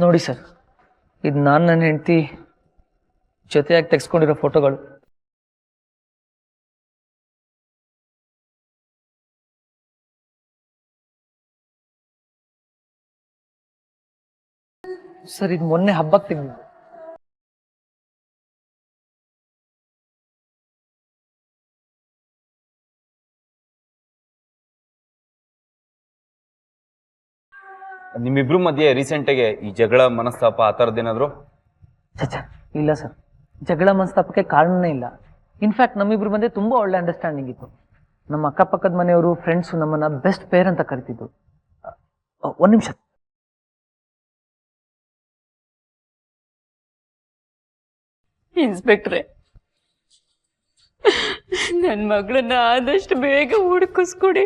ನೋಡಿ ಸರ್, ಇದು ನಾನು ನನ್ನ ಹೆಂಡತಿ ಜೊತೆಯಾಗಿ ತೆಗೆಸ್ಕೊಂಡಿರೋ ಫೋಟೋಗಳು. ಸರ್, ಇದು ಮೊನ್ನೆ ಹಬ್ಬಕ್ಕೆ ತೆಗೆದಿದ್ದು. ನಿಮ್ಮಿಬ್ರು ಮಧ್ಯೆ ರೀಸೆಂಟಾಗಿ ಈ ಜಗಳ ಮನಸ್ತಾಪ ಆ ಥರದ್ದೇನಾದ್ರು? ಇಲ್ಲ ಸರ್, ಜಗಳ ಮನಸ್ತಾಪಕ್ಕೆ ಕಾರಣನೇ ಇಲ್ಲ. ಇನ್ಫ್ಯಾಕ್ಟ್ ನಮ್ಮಿಬ್ರು ಮಧ್ಯೆ ತುಂಬಾ ಒಳ್ಳೆ ಅಂಡರ್ಸ್ಟ್ಯಾಂಡಿಂಗ್ ಇತ್ತು. ನಮ್ಮ ಅಕ್ಕಪಕ್ಕದ ಮನೆಯವರು, ಫ್ರೆಂಡ್ಸು ನಮ್ಮನ್ನ ಬೆಸ್ಟ್ ಪೇರ್ ಅಂತ ಕರಿತಿದ್ರು. ಒಂದ್ ನಿಮಿಷ. ಇನ್ಸ್ಪೆಕ್ಟ್ರೆ, ನನ್ನ ಮಗಳನ್ನ ಆದಷ್ಟು ಬೇಗ ಹುಡುಕಿಸ್ಕೊಡಿ.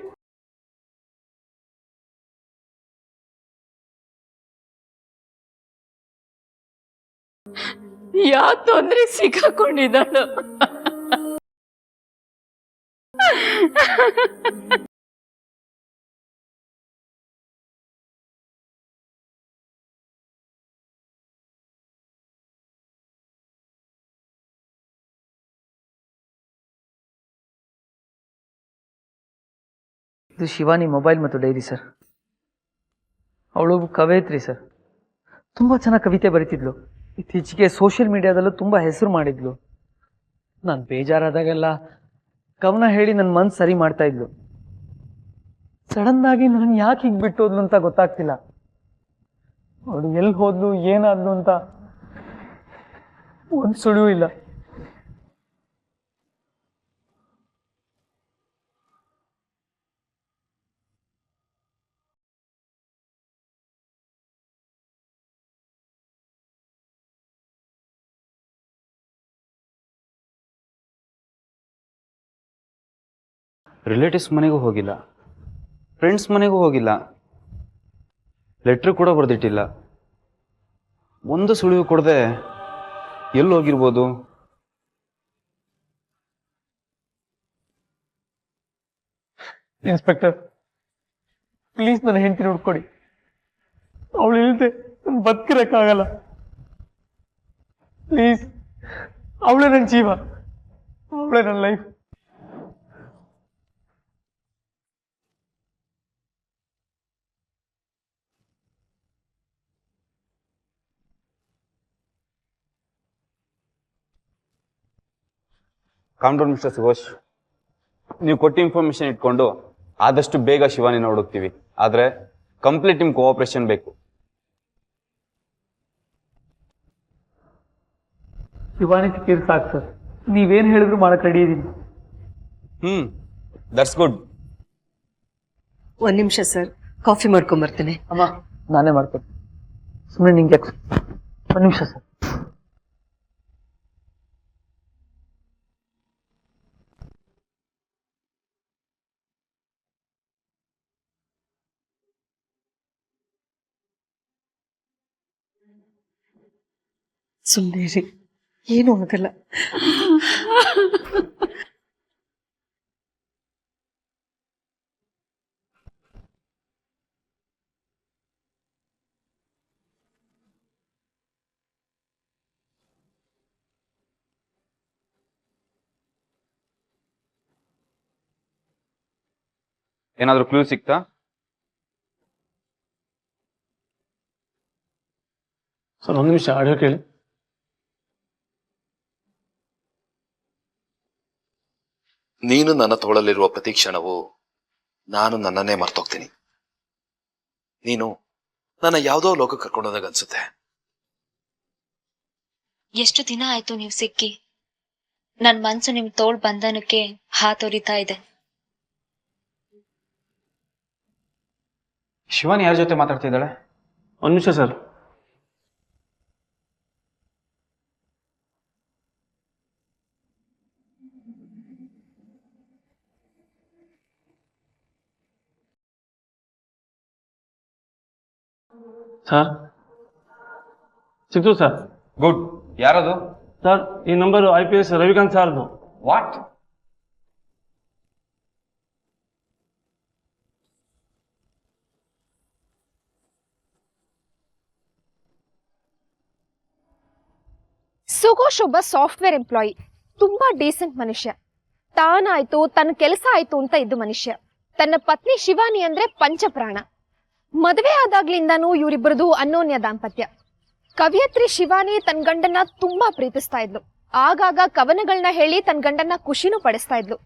ಯಾವ ತೊಂದ್ರೆ ಸಿಕ್ಕಾಕೊಂಡಿದ್ದಾಳು. ಇದು ಶಿವಾನಿ ಮೊಬೈಲ್ ಮತ್ತು ಡೈರಿ ಸರ್. ಅವಳು ಕವಯಿತ್ರಿ ಸರ್. ತುಂಬಾ ಚೆನ್ನಾಗಿ ಕವಿತೆ ಬರೀತಿದ್ಲು. ಇತ್ತೀಚೆಗೆ ಸೋಷಿಯಲ್ ಮೀಡಿಯಾದಲ್ಲೂ ತುಂಬಾ ಹೆಸರು ಮಾಡಿದ್ಲು. ನಾನು ಬೇಜಾರಾದಾಗೆಲ್ಲ ಕವನ ಹೇಳಿ ನನ್ನ ಮನ್ಸು ಸರಿ ಮಾಡ್ತಾ ಇದ್ಲು. ಸಡನ್ ಆಗಿ ನಾನು ಯಾಕೆ ಹೀಗೆ ಬಿಟ್ಟೋದ್ಲು ಅಂತ ಗೊತ್ತಾಗ್ತಿಲ್ಲ. ಅವಳು ಎಲ್ಲಿ ಹೋದ್ಲು, ಏನಾದ್ಲು ಅಂತ ಒಂದು ಸುಳಿವು ಇಲ್ಲ. ರಿಲೇಟಿವ್ಸ್ ಮನೆಗೂ ಹೋಗಿಲ್ಲ, ಫ್ರೆಂಡ್ಸ್ ಮನೆಗೂ ಹೋಗಿಲ್ಲ, ಲೆಟ್ರ್ ಕೂಡ ಬರೆದಿಟ್ಟಿಲ್ಲ. ಒಂದು ಸುಳಿವು ಕೊಡದೆ ಎಲ್ಲಿ ಹೋಗಿರ್ಬೋದು? ಇನ್ಸ್ಪೆಕ್ಟರ್, ಪ್ಲೀಸ್ ನನ್ನ ಹೆಂಡತಿ ನೋಡ್ಕೊಡಿ. ಅವಳು ಇಲ್ಲದೆ ನಾನು ಬದುಕಿರಕ್ಕಾಗಲ್ಲ. ಪ್ಲೀಸ್, ಅವಳೇ ನನ್ನ ಜೀವ, ಅವಳೇ ನನ್ನ life. Calm down mister Subhash. ನೀವು ಕೊಟ್ಟ ಇನ್ಫಾರ್ಮೇಶನ್ ಇಟ್ಕೊಂಡು ಆದಷ್ಟು ಬೇಗ ಶಿವಾನಿನ ಹುಡುಕ್ತೀವಿ. ಆದರೆ ಕಂಪ್ಲೀಟ್ ನಿಮ್ಮ ಕೋಆಪರೇಷನ್ ಬೇಕು. ಶಿವಾನಿ ಸಿಕ್ಕಿದ್ರೆ ಸಾಕು ಸರ್. ನೀವೇನು ಹೇಳಿದ್ರು ಮಾಡಕ್ಕೆ ರೆಡಿ ಇದ್ದೀನಿ. That's good. ಒಂದ್ ನಿಮಿಷ ಸರ್, ಕಾಫಿ ಮಾಡ್ಕೊಂಬರ್ತೇನೆ. ಅಮ್ಮ, ನಾನೇ ಮಾಡ್ಕೊಡ್ತೀನಿ. ಸುಮ್ಮನೆ ನಿಂಗೆ ಒಂದು ನಿಮಿಷ ಸರ್. ಸುಮ್ಮನೆ ರೀ, ಏನೂ ಆಗಲ್ಲ. ಏನಾದರೂ ಕ್ಲೂ ಸಿಕ್ತಾ? ಸರ್, ಒಂದು ನಿಮಿಷ ಆಡಿಯೋ ಕೇಳಿ. ನೀನು ನನ್ನ ತೋಳಲ್ಲಿರುವ ಪ್ರತಿ ಕ್ಷಣವು ನಾನು ನನ್ನನ್ನೇ ಮರ್ತೋಗ್ತೀನಿ. ನೀನು ನನ್ನ ಯಾವುದೋ ಲೋಕ ಕರ್ಕೊಂಡೋದಾಗ ಅನ್ಸುತ್ತೆ. ಎಷ್ಟು ದಿನ ಆಯ್ತು ನೀವು ಸಿಕ್ಕಿ. ನನ್ ಮನ್ಸು ನಿಮ್ ತೋಳ್ ಬಂಧನಕ್ಕೆ ಹಾತೊರಿತಾ ಇದೆ. ಶಿವಾನಿ ಯಾರ ಜೊತೆ ಮಾತಾಡ್ತಿದ್ದಾಳೆ? ಒಂದು ನಿಮಿಷ ಸರ್. ಸರ್, ಸಿಕ್ತು ಸರ್. ಗುಡ್. ಯಾರದು? ಸರ್, ಈ ನಂಬರು IPS ರವಿಕಾಂತ್ ಸಾರ್ದು. ವಾಟ್? ಸುಘೋಷ್ ಒಬ್ಬ ಸಾಫ್ಟ್ವೇರ್ ಎಂಪ್ಲಾಯಿ, ತುಂಬಾ ಡೀಸೆಂಟ್ ಮನುಷ್ಯ. ತಾನಾಯ್ತು ತನ್ನ ಕೆಲಸ ಆಯ್ತು ಅಂತ ಇದ್ದು ಮನುಷ್ಯ. ತನ್ನ ಪತ್ನಿ ಶಿವಾನಿ ಅಂದ್ರೆ ಪಂಚಪ್ರಾಣ. ಮದುವೆ ಆದಾಗ್ಲಿಂದಾನು ಇವರಿಬ್ಬರದು ಅನ್ಯೋನ್ಯ ದಾಂಪತ್ಯ. ಕವಿಯತ್ರಿ ಶಿವಾನಿ ತನ್ನ ಗಂಡನ್ನ ತುಂಬಾ ಪ್ರೀತಿಸ್ತಾ ಇದ್ಲು. ಆಗಾಗ ಕವನಗಳನ್ನ ಹೇಳಿ ತನ್ನ ಗಂಡನ್ನ ಖುಷಿನೂ ಪಡಿಸ್ತಾ ಇದ್ಲು.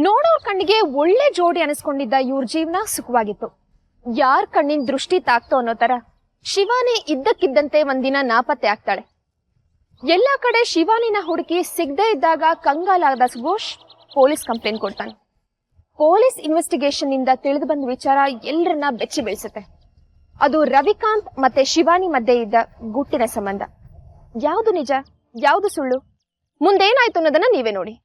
ನೋಡೋರ್ ಕಣ್ಣಿಗೆ ಒಳ್ಳೆ ಜೋಡಿ ಅನಿಸ್ಕೊಂಡಿದ್ದ ಇವ್ರ ಜೀವನ ಸುಖವಾಗಿತ್ತು. ಯಾರ್ ಕಣ್ಣಿನ ದೃಷ್ಟಿ ತಾಕ್ತೋ ಅನ್ನೋ ತರ ಶಿವಾನಿ ಇದ್ದಕ್ಕಿದ್ದಂತೆ ಒಂದಿನ ನಾಪತ್ತೆ ಆಗ್ತಾಳೆ. ಎಲ್ಲಾ ಕಡೆ ಶಿವಾನಿನ ಹುಡುಕಿ ಸಿಗದೆ ಇದ್ದಾಗ ಕಂಗಾಲಾದ ಸುಘೋಷ್ ಪೊಲೀಸ್ ಕಂಪ್ಲೇಂಟ್ ಕೊಡ್ತಾನೆ. ಪೊಲೀಸ್ ಇನ್ವೆಸ್ಟಿಗೇಷನ್ ಇಂದ ತಿಳಿದು ಬಂದ ವಿಚಾರ ಎಲ್ಲರನ್ನ ಬೆಚ್ಚಿ ಬೀಳಿಸುತ್ತೆ. ಅದು ರವಿಕಾಂತ್ ಮತ್ತೆ ಶಿವಾನಿ ಮಧ್ಯೆ ಇದ್ದ ಗುಟ್ಟಿನ ಸಂಬಂಧ. ಯಾವುದು ನಿಜ, ಯಾವುದು ಸುಳ್ಳು, ಮುಂದೇನಾಯ್ತು ಅನ್ನೋದನ್ನ ನೀವೇ ನೋಡಿ.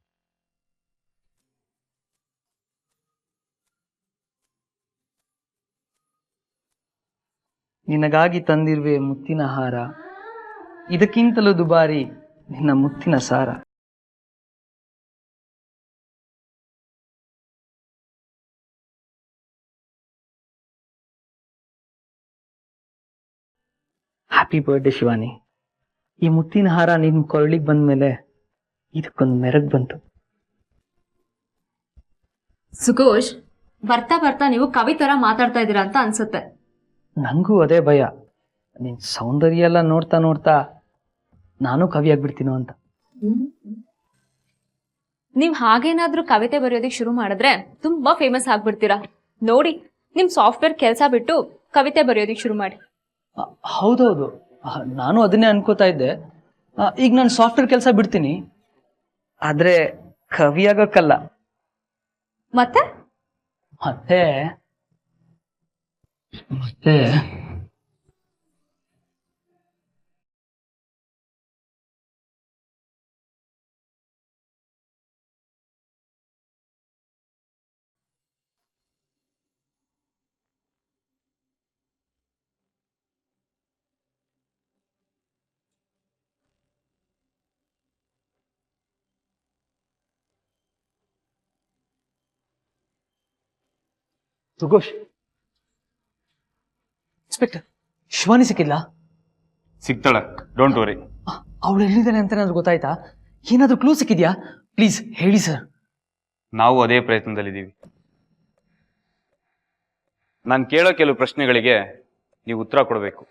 ನಿನಗಾಗಿ ತಂದಿರುವೆ ಮುತ್ತಿನ ಹಾರ, ಇದಕ್ಕಿಂತಲೂ ದುಬಾರಿ ನಿನ್ನ ಮುತ್ತಿನ ಸಾರ. Happy birthday Shivani. ಈ ಮುತ್ತಿನ ಹಾರ ನಿನ್ ಕೊರಳಿಗೆ ಬಂದ್ಮೇಲೆ ಇದಕ್ಕೊಂದು ಮೆರಗ್ ಬಂತು. ಸುಘೋಷ್, ಬರ್ತಾ ಬರ್ತಾ ನೀವು ಕವಿ ತರ ಮಾತಾಡ್ತಾ ಇದ್ದೀರಾ ಅಂತ ಅನ್ಸುತ್ತೆ. ನಂಗೂ ಅದೇ ಭಯ, ನಿನ್ ಸೌಂದರ್ಯ ಎಲ್ಲ ನೋಡ್ತಾ ನೋಡ್ತಾ ನಾನು ಕವಿ ಆಗ್ಬಿಡ್ತೀನೋ ಅಂತ. ನೀವ್ ಹಾಗೇನಾದ್ರೂ ಕವಿತೆ ಬರೆಯೋದಿಕ್ ಶುರು ಮಾಡಿದ್ರೆ ತುಂಬಾ ಫೇಮಸ್ ಆಗ್ಬಿಡ್ತೀರಾ. ನೋಡಿ, ನಿಮ್ ಸಾಫ್ಟ್ವೇರ್ ಕೆಲಸ ಬಿಟ್ಟು ಕವಿತೆ ಬರೆಯೋದಿಕ್ ಶುರು ಮಾಡಿ. ಹೌದೌದು, ನಾನು ಅದನ್ನೇ ಅನ್ಕೋತಾ ಇದ್ದೆ. ಈಗ ನಾನು ಸಾಫ್ಟ್ವೇರ್ ಕೆಲಸ ಬಿಡ್ತೀನಿ, ಆದ್ರೆ ಕವಿ ಆಗೋಕ್ಕಲ್ಲ. ಮತ್ತೆ ಮತ್ತೆ ಮತ್ತೆ ಸುಘೋಷ್, ಇನ್ಸ್ಪೆಕ್ಟರ್, ಶಿವಾನಿ ಸಿಕ್ಕಿಲ್ಲ? ಸಿಗ್ತಾಳೆ, ಡೋಂಟ್ ವರಿ. ಅವಳು ಎಲ್ಲಿದ್ದಾನೆ ಅಂತ ಏನಾದ್ರು ಗೊತ್ತಾಯ್ತಾ? ಏನಾದ್ರೂ ಕ್ಲೂ ಸಿಕ್ಕಿದ್ಯಾ? ಪ್ಲೀಸ್ ಹೇಳಿ ಸರ್. ನಾವು ಅದೇ ಪ್ರಯತ್ನದಲ್ಲಿದ್ದೀವಿ. ನಾನು ಕೇಳೋ ಕೆಲವು ಪ್ರಶ್ನೆಗಳಿಗೆ ನೀವು ಉತ್ತರ ಕೊಡಬೇಕು.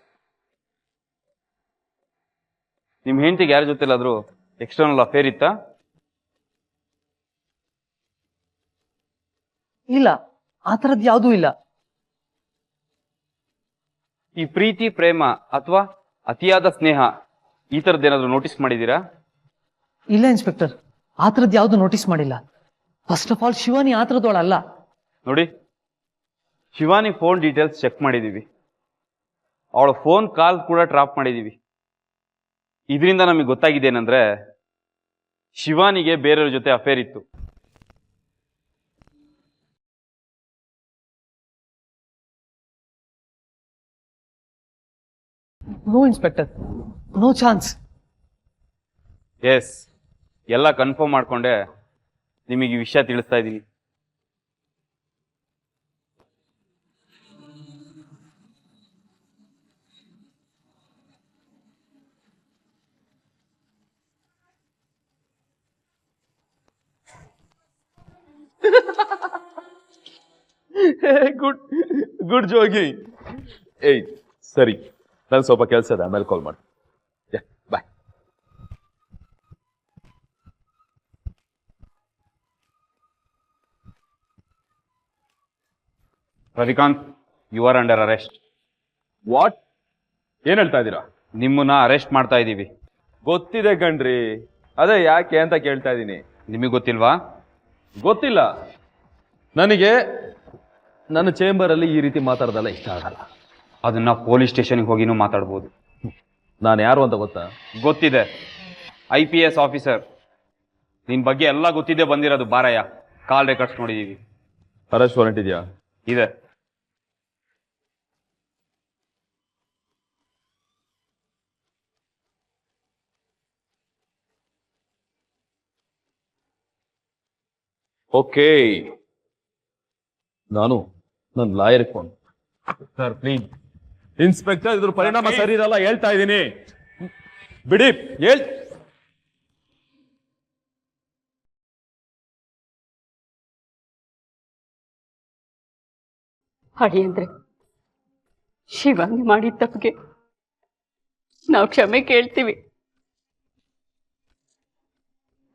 ನಿಮ್ಮ ಹೆಂಡತಿಗೆ ಯಾರ ಜೊತೆಲಾದ್ರೂ ಎಕ್ಸ್ಟರ್ನಲ್ ಅಫೇರ್ ಇತ್ತಾ? ಇಲ್ಲ, ಆ ಥರದ್ದು ಯಾವುದೂ ಇಲ್ಲ. ಈ ಪ್ರೀತಿ, ಪ್ರೇಮ ಅಥವಾ ಅತಿಯಾದ ಸ್ನೇಹ ಈ ಥರದ್ದೇನಾದ್ರೂ ನೋಟಿಸ್ ಮಾಡಿದ್ದೀರಾ? ಇಲ್ಲ ಇನ್ಸ್ಪೆಕ್ಟರ್, ಆ ಥರದ್ದು ಯಾವುದು ನೋಟಿಸ್ ಮಾಡಿಲ್ಲ. ಫಸ್ಟ್ ಆಫ್ ಆಲ್ ಶಿವಾನಿ ಆ ಥರದವಳಲ್ಲ. ನೋಡಿ, ಶಿವಾನಿ ಫೋನ್ ಡೀಟೇಲ್ಸ್ ಚೆಕ್ ಮಾಡಿದ್ದೀವಿ. ಅವಳ ಫೋನ್ ಕಾಲ್ ಕೂಡ ಟ್ರಾಪ್ ಮಾಡಿದ್ದೀವಿ. ಇದರಿಂದ ನಮಗೆ ಗೊತ್ತಾಗಿದ್ದೇನೆಂದ್ರೆ ಶಿವಾನಿಗೆ ಬೇರೆಯವ್ರ ಜೊತೆ ಅಫೇರ್ ಇತ್ತು. No inspector, no chance. Yes, ಎಲ್ಲ ಕನ್ಫರ್ಮ್ ಮಾಡ್ಕೊಂಡೆ ನಿಮಗೆ ಈ ವಿಷಯ ತಿಳಿಸ್ತಾ ಇದ್ದೀನಿ. Good good Jogi. ಏಯ್ ಸರಿ, ನಾನು ಸ್ವಲ್ಪ ಕೆಲಸ ಇದೆ, ಆಮೇಲೆ ಕಾಲ್ ಮಾಡಿ. Bye. Ravikant, you are under arrest. What? ಏನ್ ಹೇಳ್ತಾ ಇದ್ದೀರಾ? ನಿಮ್ಮನ್ನ ಅರೆಸ್ಟ್ ಮಾಡ್ತಾ ಇದ್ದೀವಿ. ಗೊತ್ತಿದೆ ಕಣ್ರಿ, ಅದೇ ಯಾಕೆ ಅಂತ ಕೇಳ್ತಾ ಇದ್ದೀನಿ. ನಿಮಗೆ ಗೊತ್ತಿಲ್ವಾ? ಗೊತ್ತಿಲ್ಲ. ನನಗೆ ನನ್ನ ಚೇಂಬರಲ್ಲಿ ಈ ರೀತಿ ಮಾತಾಡ್ದಲ್ಲ ಇಷ್ಟ ಆಗಲ್ಲ. ಅದನ್ನ ಪೊಲೀಸ್ ಸ್ಟೇಷನ್ಗೆ ಹೋಗಿನೂ ಮಾತಾಡ್ಬೋದು. ನಾನು ಯಾರು ಅಂತ ಗೊತ್ತಾ? ಗೊತ್ತಿದೆ, IPS ಆಫೀಸರ್. ನಿನ್ ಬಗ್ಗೆ ಎಲ್ಲ ಗೊತ್ತಿದೆ ಬಂದಿರೋದು. ಬಾರಯ್ಯ, ಕಾಲ್ ರೆಕಾರ್ಡ್ಸ್ ನೋಡಿದೀವಿ. ಅರೆಸ್ಟ್ ವಾರೆಂಟ್ ಇದೆಯಾ? ಇದೆ. ಓಕೆ, ನಾನು ನನ್ನ lawyer phone. Sir please inspector, ಇದ್ರ ಪರಿಣಾಮ ಸರಿ ಇರಲ್ಲ ಹೇಳ್ತಾ ಇದ್ದೀನಿ. ಬಿಡಿ, ಅಳಿಯಂದ್ರೆ ಶಿವಾನಿ ಮಾಡಿದ ತಪ್ಪಿಗೆ ನಾವು ಕ್ಷಮೆ ಕೇಳ್ತೀವಿ.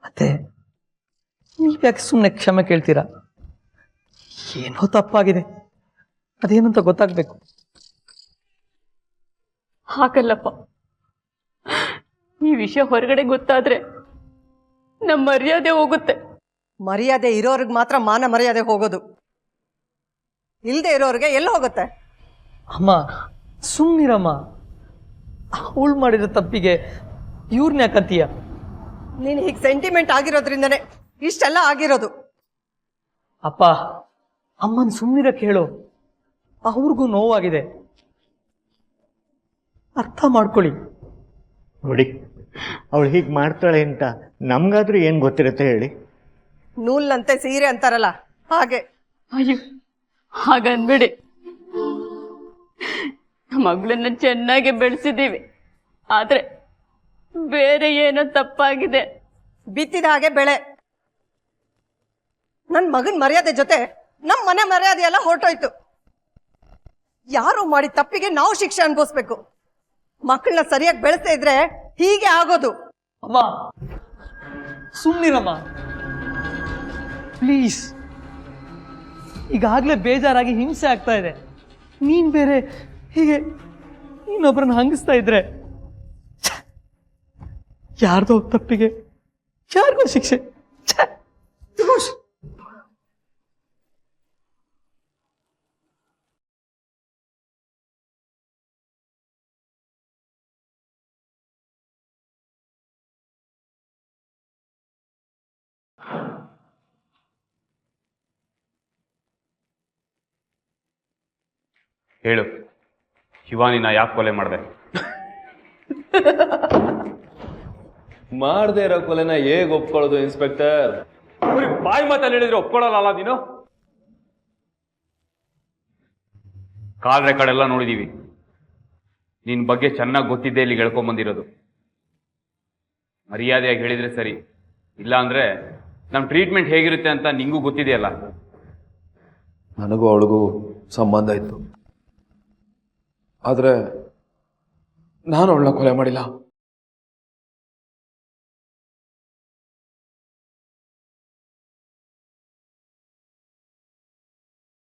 ಮತ್ತೆ ನೀವ್ಯಾಕೆ ಸುಮ್ಮನೆ ಕ್ಷಮೆ ಕೇಳ್ತೀರಾ? ಏನೋ ತಪ್ಪಾಗಿದೆ, ಅದೇನಂತ ಗೊತ್ತಾಗ್ಬೇಕು. ಹಾಗಲ್ಲಪ್ಪ, ಈ ವಿಷಯ ಹೊರಗಡೆ ಗೊತ್ತಾದ್ರೆ ನಮ್ಮ ಮರ್ಯಾದೆ ಹೋಗುತ್ತೆ. ಮರ್ಯಾದೆ ಇರೋರ್ಗೆ ಮಾತ್ರ ಮಾನ ಮರ್ಯಾದೆ ಹೋಗೋದು, ಇಲ್ದೇ ಇರೋರ್ಗೆ ಎಲ್ಲಿ ಹೋಗುತ್ತೆ? ಅಮ್ಮ ಸುಮ್ಮನಿರಮ್ಮ. ಅವಳು ಮಾಡಿರೋ ತಪ್ಪಿಗೆ ಇವ್ರನ್ನ ಯಾಕಂತೀಯ? ನೀನು ಹೀಗೆ ಸೆಂಟಿಮೆಂಟ್ ಆಗಿರೋದ್ರಿಂದನೇ ಇಷ್ಟೆಲ್ಲ ಆಗಿರೋದು. ಅಪ್ಪ ಅಮ್ಮನ್ ಸುಮ್ಮನಿರಕ್ಕೆ ಹೇಳು, ಅವ್ರಿಗೂ ನೋವಾಗಿದೆ, ಅರ್ಥ ಮಾಡ್ಕೊಳ್ಳಿ. ನೋಡಿ, ಅವಳು ಹೀಗೆ ಮಾಡ್ತಾಳೆ ಅಂತ ನಮ್ಗಾದ್ರೂ ಏನು ಗೊತ್ತಿರುತ್ತೆ ಹೇಳಿ? ನೂಲಂತೆ ಸೀರೆ ಅಂತಾರಲ್ಲ ಹಾಗೆ. ಅಯ್ಯೋ, ಹಾಗನ್ಬೇಡಿ. ಮಗಳನ್ನ ಚೆನ್ನಾಗಿ ಬೆಳೆಸಿದ್ದೀವಿ, ಆದ್ರೆ ಬೇರೆ ಏನೋ ತಪ್ಪಾಗಿದೆ. ಬಿತ್ತಿದ ಹಾಗೆ ಬೆಳೆ. ನನ್ನ ಮಗನ ಮರ್ಯಾದೆ ಜೊತೆ ನಮ್ಮ ಮನೆ ಮರ್ಯಾದೆ ಎಲ್ಲ ಹೊರಟೋಯ್ತು. ಯಾರು ಮಾಡಿದ ತಪ್ಪಿಗೆ ನಾವು ಶಿಕ್ಷೆ ಅನುಭವಿಸ್ಬೇಕು. ಮಕ್ಕಳನ್ನ ಸರಿಯಾಗಿ ಬೆಳೆಸ್ತಾ ಇದ್ರೆ ಹೀಗೆ ಆಗೋದು. ಅಮ್ಮ ಸುಮ್ಮನಿರಮ್ಮ ಪ್ಲೀಸ್. ಈಗಾಗಲೇ ಬೇಜಾರಾಗಿ ಹಿಂಸೆ ಆಗ್ತಾ ಇದೆ, ನೀನ್ ಬೇರೆ ಹೀಗೆ ಇನ್ನೊಬ್ಬರನ್ನ ಹಂಗಿಸ್ತಾ ಇದ್ರೆ ಯಾರ್ದೋ ತಪ್ಪಿಗೆ ಯಾರಿಗೋ ಶಿಕ್ಷೆ. ಹೇಳು, ಶಿವಾನಿನ ಯಾಕೆ ಕೊಲೆ ಮಾಡಿದೆ? ಮಾಡದೇ ಇರೋ ಕೊಲೆನ ಹೇಗೆ ಒಪ್ಕೊಳ್ಳೋದು ಇನ್ಸ್ಪೆಕ್ಟರ್? ಬಾಯಿ ಮಾತಲ್ಲಿ ಹೇಳಿದ್ರೆ ಒಪ್ಕೊಳ್ಳಲ್ಲ ನೀನು. ಕಾಲ್ ರೆಕಾರ್ಡ್ ಎಲ್ಲ ನೋಡಿದೀವಿ, ನಿನ್ ಬಗ್ಗೆ ಚೆನ್ನಾಗಿ ಗೊತ್ತಿದ್ದೆ ಇಲ್ಲಿ ಹೇಳ್ಕೊಂಬಂದಿರೋದು. ಮರ್ಯಾದೆಯಾಗಿ ಹೇಳಿದ್ರೆ ಸರಿ, ಇಲ್ಲ ಅಂದ್ರೆ ನಮ್ ಟ್ರೀಟ್ಮೆಂಟ್ ಹೇಗಿರುತ್ತೆ ಅಂತ ನಿಂಗೂ ಗೊತ್ತಿದೆಯಲ್ಲ. ನನಗೂ ಅವಳಿಗೂ ಸಂಬಂಧ ಇತ್ತು, ಆದ್ರೆ ನಾನು ಅವಳನ್ನ ಕೊಲೆ ಮಾಡಿಲ್ಲ.